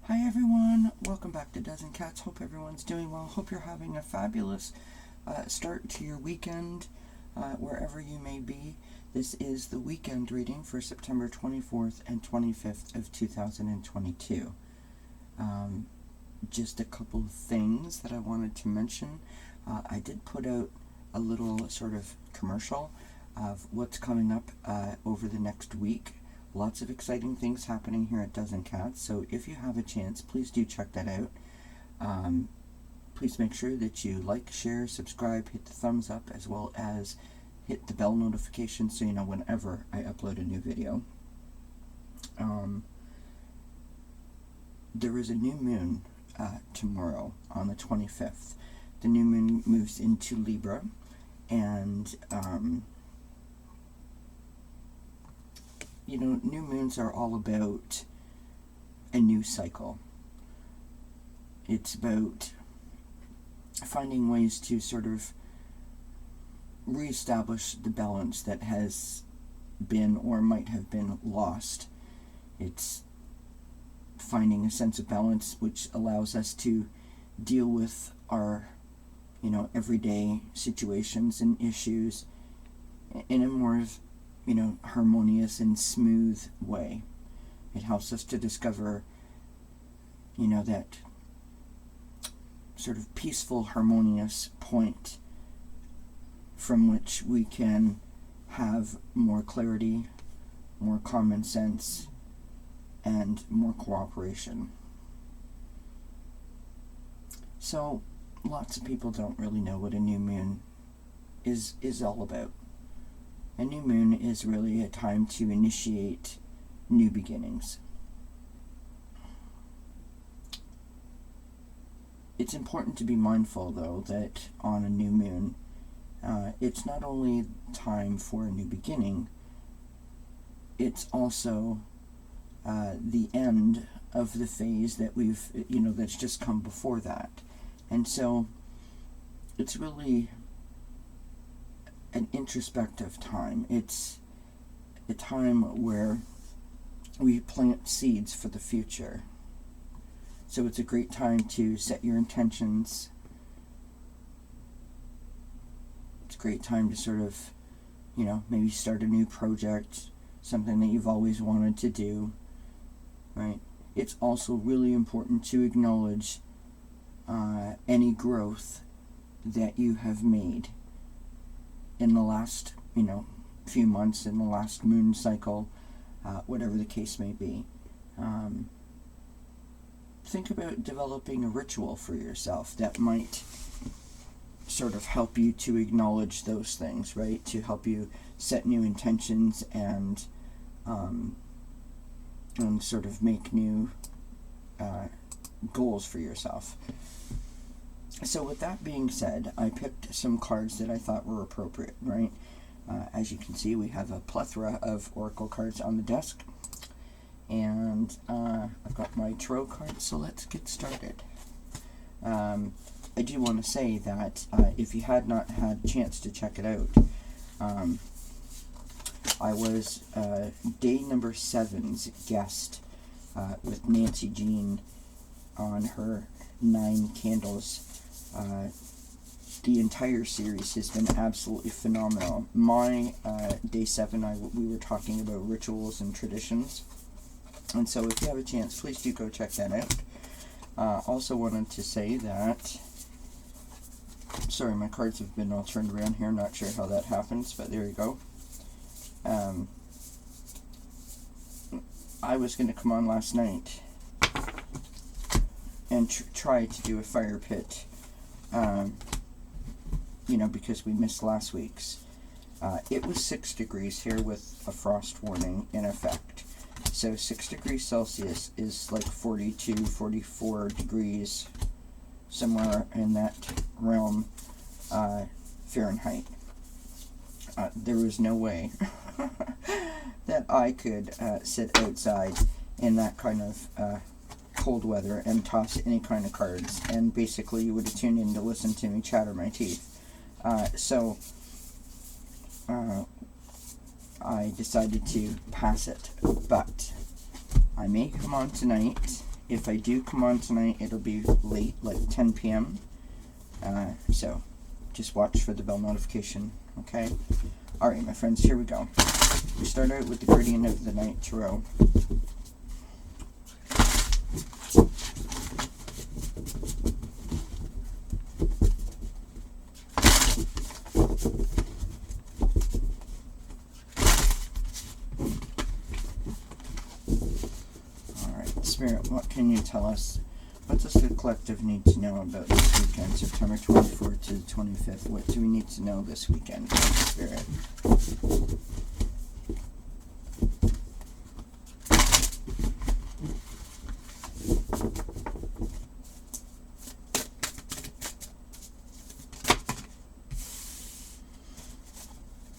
Hi everyone, welcome back to Dozen Cats. Hope everyone's doing well. Hope you're having a fabulous start to your weekend, wherever you may be. This is the weekend reading for September 24th and 25th of 2022. Just a couple of things that I wanted to mention. I did put out a little sort of commercial of what's coming up over the next week. Lots of exciting things happening here at Dozen Cats, so if you have a chance, please do check that out. Please make sure that you like, share, subscribe, hit the thumbs up, as well as hit the bell notification so you know whenever I upload a new video. There is a new moon tomorrow on the 25th. The new moon moves into Libra, and new moons are all about a new cycle. It's about finding ways to sort of reestablish the balance that has been or might have been lost. It's finding a sense of balance which allows us to deal with our, everyday situations and issues in a more harmonious and smooth way. It helps us to discover, that sort of peaceful, harmonious point from which we can have more clarity, more common sense, and more cooperation. So, lots of people don't really know what a new moon is all about. A new moon is really a time to initiate new beginnings. It's important to be mindful, though, that on a new moon, it's not only time for a new beginning, it's also the end of the phase that that's just come before that. And so, it's really an introspective time. It's a time where we plant seeds for the future. So it's a great time to set your intentions. It's a great time to sort of, maybe start a new project, something that you've always wanted to do, right? It's also really important to acknowledge any growth that you have made in the last, few months, in the last moon cycle, whatever the case may be. Think about developing a ritual for yourself that might sort of help you to acknowledge those things, right? To help you set new intentions and sort of make new goals for yourself. So with that being said, I picked some cards that I thought were appropriate, right? As you can see, we have a plethora of oracle cards on the desk. And I've got my tarot cards, so let's get started. I do want to say that if you had not had a chance to check it out, I was day number 7's guest with Nancy Jean on her 9 Candles. The entire series has been absolutely phenomenal. My day 7, we were talking about rituals and traditions, and so if you have a chance, please do go check that out. Also wanted to say that, sorry, my cards have been all turned around here, not sure how that happens, but there you go. I was going to come on last night and try to do a fire pit, because we missed last week's. It was 6 degrees here with a frost warning in effect. So 6 degrees Celsius is like 42, 44 degrees, somewhere in that realm, Fahrenheit. There was no way that I could sit outside in that kind of cold weather and toss any kind of cards, and basically you would have tuned in to listen to me chatter my teeth. So I decided to pass it, but I may come on tonight If I do come on tonight, it'll be late, like 10 p.m. So just watch for the bell notification, okay? Alright, my friends, here we go. We start out with the Guardian of the Night Tarot. Alright, Spirit, what can you tell us? What does the collective need to know about this weekend, September 24th to the 25th? What do we need to know this weekend, Spirit?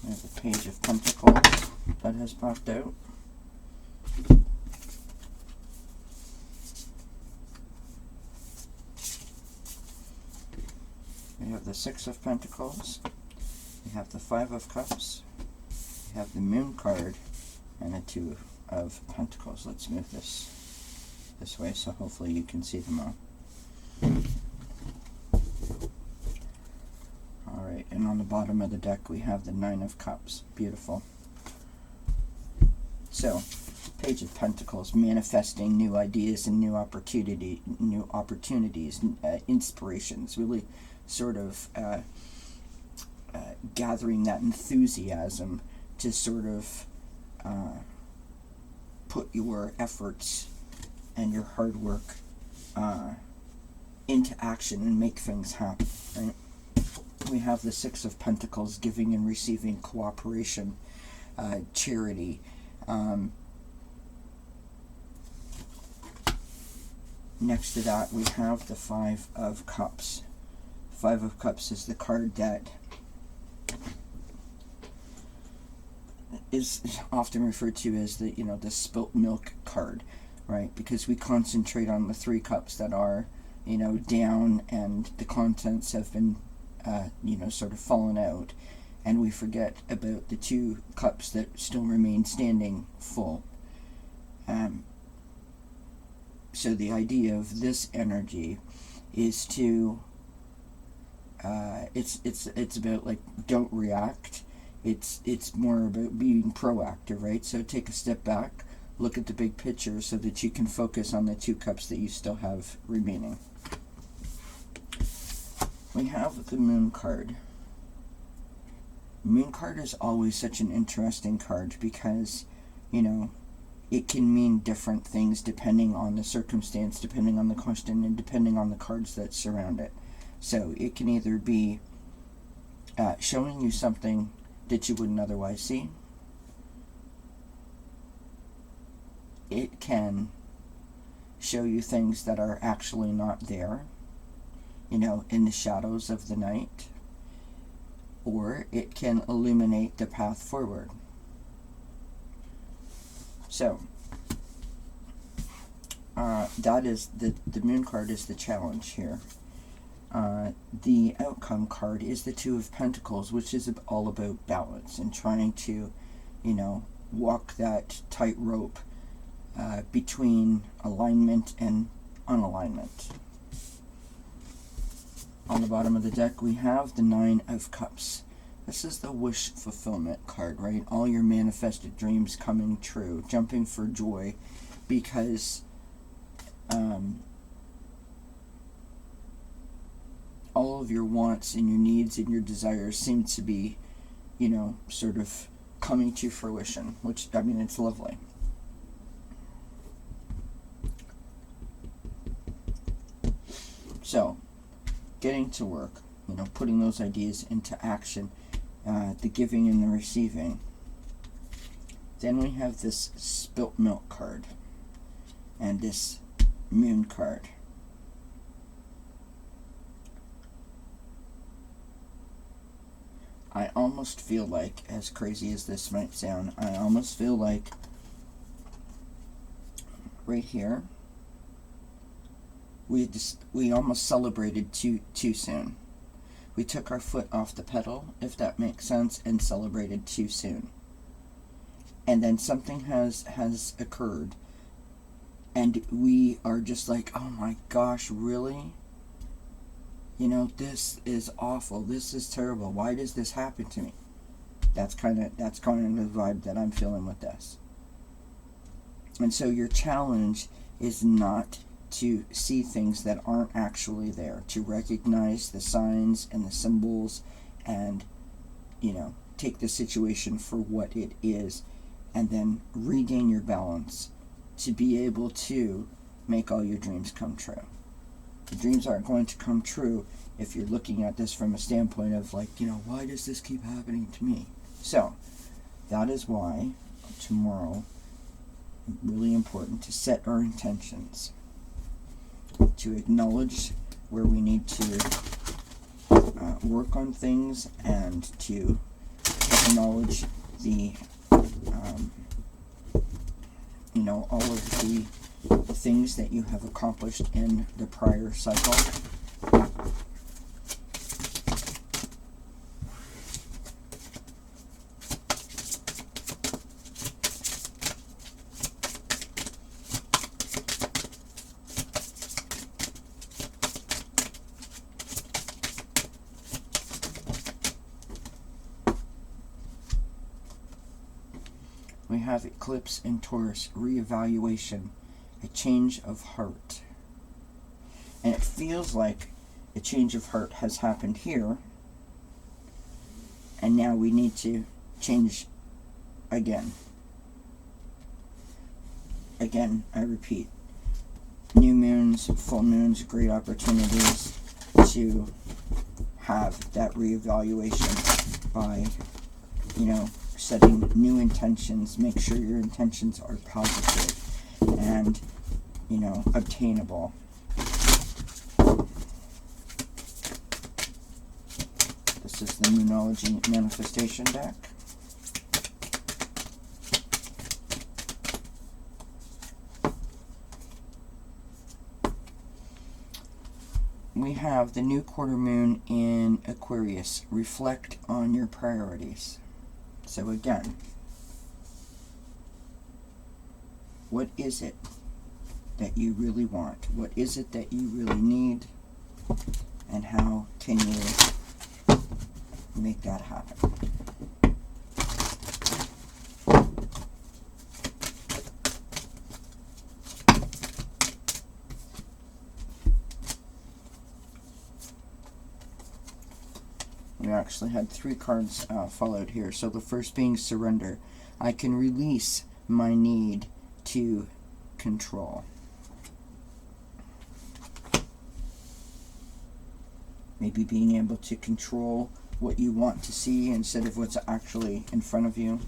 There's a Page of Pentacles that has popped out. We have the Six of Pentacles, we have the Five of Cups, we have the Moon card, and the Two of Pentacles. Let's move this way so hopefully you can see them all. Alright, and on the bottom of the deck we have the Nine of Cups. Beautiful. So, Page of Pentacles, manifesting new ideas and new opportunities, inspirations, really sort of gathering that enthusiasm to sort of put your efforts and your hard work into action and make things happen, right? We have the Six of Pentacles, giving and receiving, cooperation, charity. Next to that, we have the Five of Cups. Five of Cups is the card that is often referred to as the, the spilt milk card, right? Because we concentrate on the three cups that are, down and the contents have been, sort of fallen out, and we forget about the two cups that still remain standing full. So the idea of this energy is to it's about, like, don't react. It's more about being proactive, right? So take a step back, look at the big picture so that you can focus on the two cups that you still have remaining. We have the Moon card. Moon card is always such an interesting card because, it can mean different things depending on the circumstance, depending on the question, and depending on the cards that surround it. So it can either be showing you something that you wouldn't otherwise see. It can show you things that are actually not there, in the shadows of the night. Or it can illuminate the path forward. So, that is the Moon card is the challenge here. The outcome card is the Two of Pentacles, which is all about balance and trying to, walk that tightrope between alignment and unalignment. On the bottom of the deck, we have the Nine of Cups. This is the wish fulfillment card, right? All your manifested dreams coming true, jumping for joy, because all of your wants and your needs and your desires seem to be, sort of coming to fruition, which, it's lovely. So, getting to work, putting those ideas into action, the giving and the receiving. Then we have this Spilt Milk card and this Moon card. I almost feel like, as crazy as this might sound, I almost feel like right here we almost celebrated too soon. We took our foot off the pedal, if that makes sense, and celebrated too soon. And then something has occurred, And we are just like, oh my gosh, really? You know, this is awful. This is terrible. Why does this happen to me? That's kind of the vibe that I'm feeling with this. And so your challenge is not to see things that aren't actually there, to recognize the signs and the symbols and, you know, take the situation for what it is, and then regain your balance to be able to make all your dreams come true. The dreams aren't going to come true if you're looking at this from a standpoint of like, you know, why does this keep happening to me? So, that is why tomorrow, really important to set our intentions, to acknowledge where we need to work on things, and to acknowledge the, you know, all of the things that you have accomplished in the prior cycle. We have eclipse in Taurus, reevaluation, a change of heart. And it feels like a change of heart has happened here, and now we need to change again. Again, I repeat, new moons, full moons, great opportunities to have that reevaluation by, you know, setting new intentions. Make sure your intentions are positive and, you know, obtainable. This is the Moonology Manifestation deck. We have the new quarter moon in Aquarius. Reflect on your priorities. So again, what is it that you really want? What is it that you really need? And how can you make that happen? We actually had 3 cards followed here. So the first being surrender. I can release my need to control. Maybe being able to control what you want to see instead of what's actually in front of you.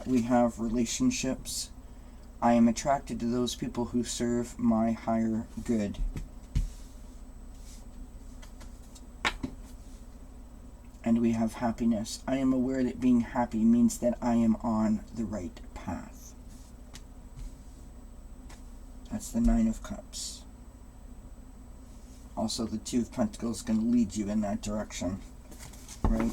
We have relationships. I am attracted to those people who serve my higher good. And we have happiness. I am aware that being happy means that I am on the right path. That's the 9 of Cups. Also, the 2 of Pentacles is going to lead you in that direction, right?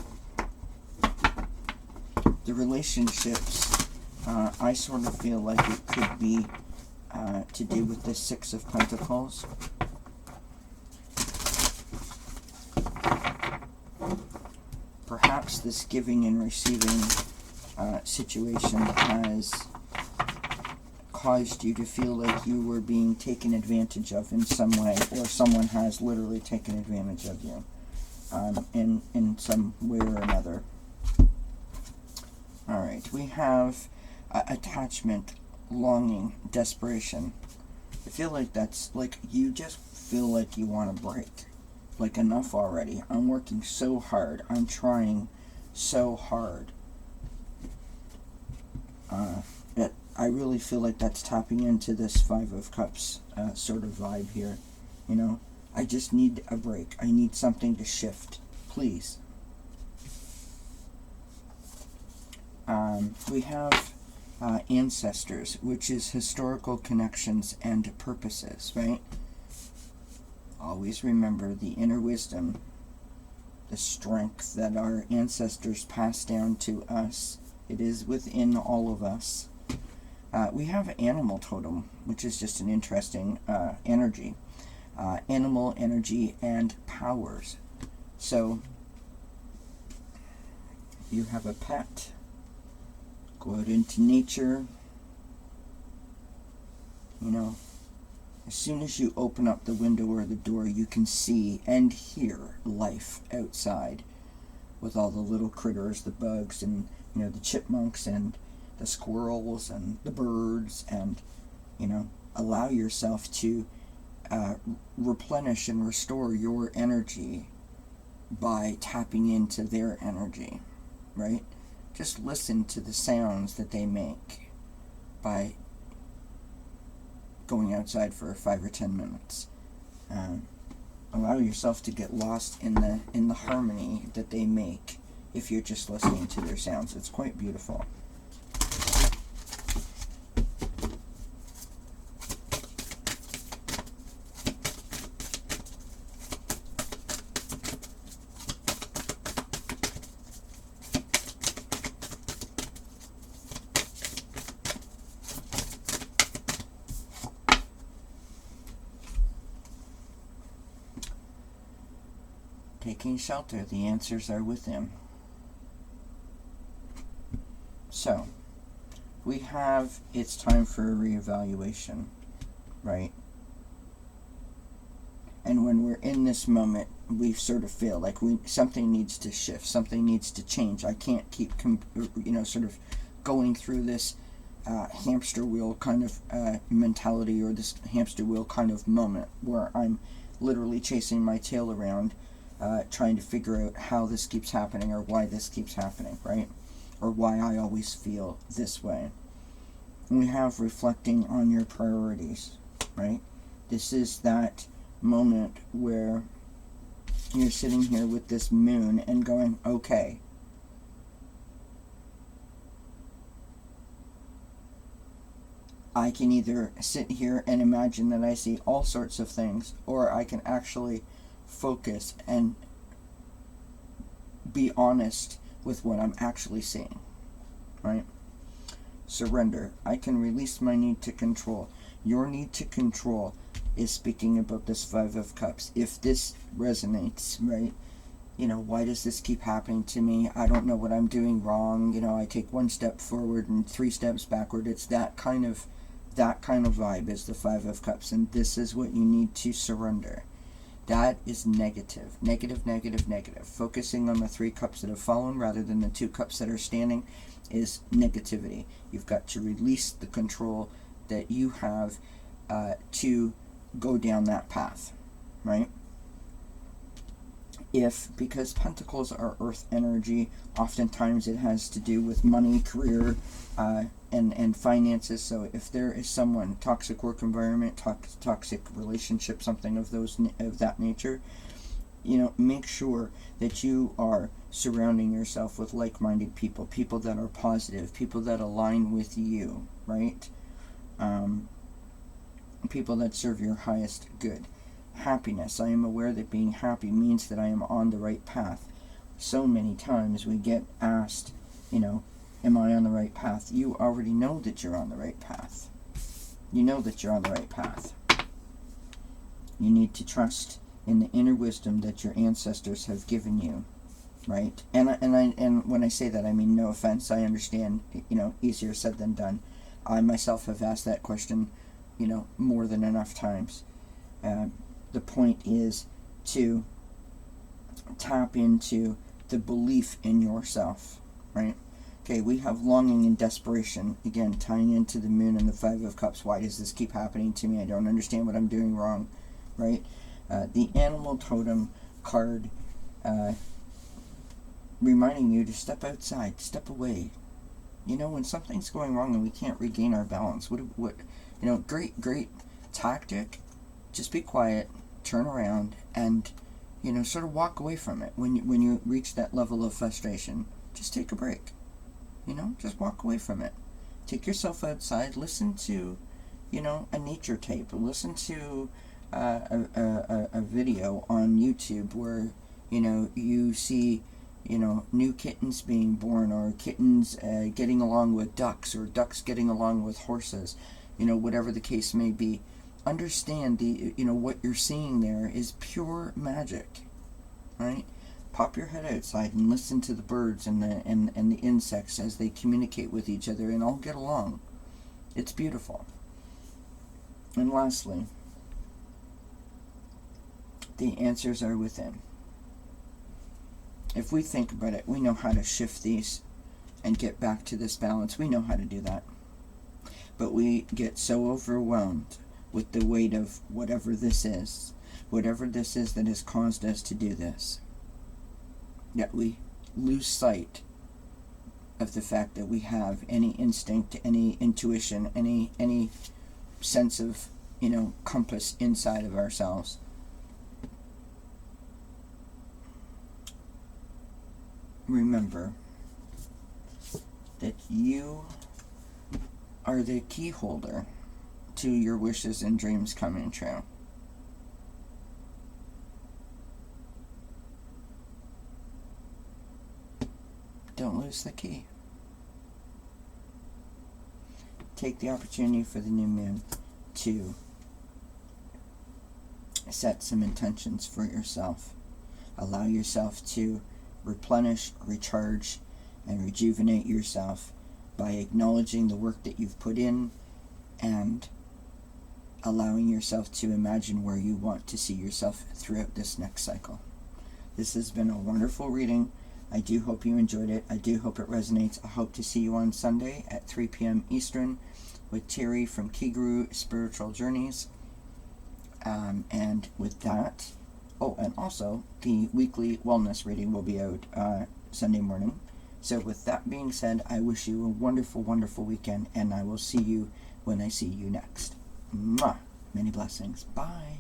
The relationships, I sort of feel like it could be to do with the 6 of Pentacles. Perhaps this giving and receiving situation has caused you to feel like you were being taken advantage of in some way, or someone has literally taken advantage of you in some way or another. Alright, we have attachment, longing, desperation. I feel like that's like you just feel like you want to break. Like, enough already. I'm working so hard. I'm trying so hard. That I really feel like that's tapping into this 5 of Cups sort of vibe here. You know, I just need a break. I need something to shift. Please. We have ancestors, which is historical connections and purposes, right? Always remember the inner wisdom, the strength that our ancestors passed down to us. It is within all of us. We have animal totem, which is just an interesting energy. Animal energy and powers. So, you have a pet. Go out into nature. You know, as soon as you open up the window or the door, you can see and hear life outside with all the little critters, the bugs, and, you know, the chipmunks and the squirrels and the birds, and, you know, allow yourself to replenish and restore your energy by tapping into their energy, right? Just listen to the sounds that they make by going outside for 5 or 10 minutes. Allow yourself to get lost in the harmony that they make if you're just listening to their sounds. It's quite beautiful. Taking shelter, the answers are within. So, we have, it's time for a reevaluation, right? And when we're in this moment, we sort of feel like something needs to shift, something needs to change. I can't keep, sort of going through this hamster wheel kind of mentality, or this hamster wheel kind of moment where I'm literally chasing my tail around, trying to figure out how this keeps happening, or why this keeps happening, right? Or why I always feel this way. And we have reflecting on your priorities, right? This is that moment where you're sitting here with this moon and going, okay, I can either sit here and imagine that I see all sorts of things, or I can actually focus and be honest with what I'm actually seeing, right? Surrender. I can release my need to control. Your need to control is speaking about this 5 of Cups. If this resonates, right? You know, why does this keep happening to me? I don't know what I'm doing wrong. You know, I take 1 step forward and 3 steps backward. It's that kind of vibe is the 5 of Cups, and this is what you need to surrender. That is negative. Negative, negative, negative. Focusing on the 3 cups that have fallen rather than the 2 cups that are standing is negativity. You've got to release the control that you have to go down that path, right? Because Pentacles are earth energy, oftentimes it has to do with money, career, and finances. So if there is someone, toxic work environment, toxic relationship, something of that nature, you know, make sure that you are surrounding yourself with like-minded people, people that are positive, people that align with you, right? People that serve your highest good. Happiness. I am aware that being happy means that I am on the right path. So many times we get asked, you know, am I on the right path? You already know that you're on the right path. You know that you're on the right path. You need to trust in the inner wisdom that your ancestors have given you, right? And when I say that, I mean no offense. I understand, you know, easier said than done. I myself have asked that question, you know, more than enough times. The point is to tap into the belief in yourself, right? Okay, we have longing and desperation, again, tying into the moon and the 5 of Cups. Why does this keep happening to me? I don't understand what I'm doing wrong, right? The animal totem card reminding you to step outside, step away. You know, when something's going wrong and we can't regain our balance, what you know, great tactic. Just be quiet, turn around, and, you know, sort of walk away from it. When you reach that level of frustration, just take a break. You know, just walk away from it. Take yourself outside, listen to, you know, a nature tape. Listen to a video on YouTube where, you know, you see, new kittens being born, or kittens getting along with ducks, or ducks getting along with horses, whatever the case may be. Understand what you're seeing there is pure magic, right? Pop your head outside and listen to the birds and the insects as they communicate with each other and all get along. It's beautiful. And lastly, the answers are within. If we think about it, we know how to shift these and get back to this balance. We know how to do that. But we get so overwhelmed with the weight of whatever this is that has caused us to do this, that we lose sight of the fact that we have any instinct, any intuition, any sense of, compass inside of ourselves. Remember that you are the key holder to your wishes and dreams coming true. Don't lose the key. Take the opportunity for the new moon to set some intentions for yourself. Allow yourself to replenish, recharge, and rejuvenate yourself by acknowledging the work that you've put in and allowing yourself to imagine where you want to see yourself throughout this next cycle. This has been a wonderful reading. I do hope you enjoyed it. I do hope it resonates. I hope to see you on Sunday at 3 p.m. Eastern with Terry from Key Guru Spiritual Journeys. And with that, and also the weekly wellness reading will be out Sunday morning. So with that being said, I wish you a wonderful, wonderful weekend, and I will see you when I see you next. Mwah! Many blessings. Bye.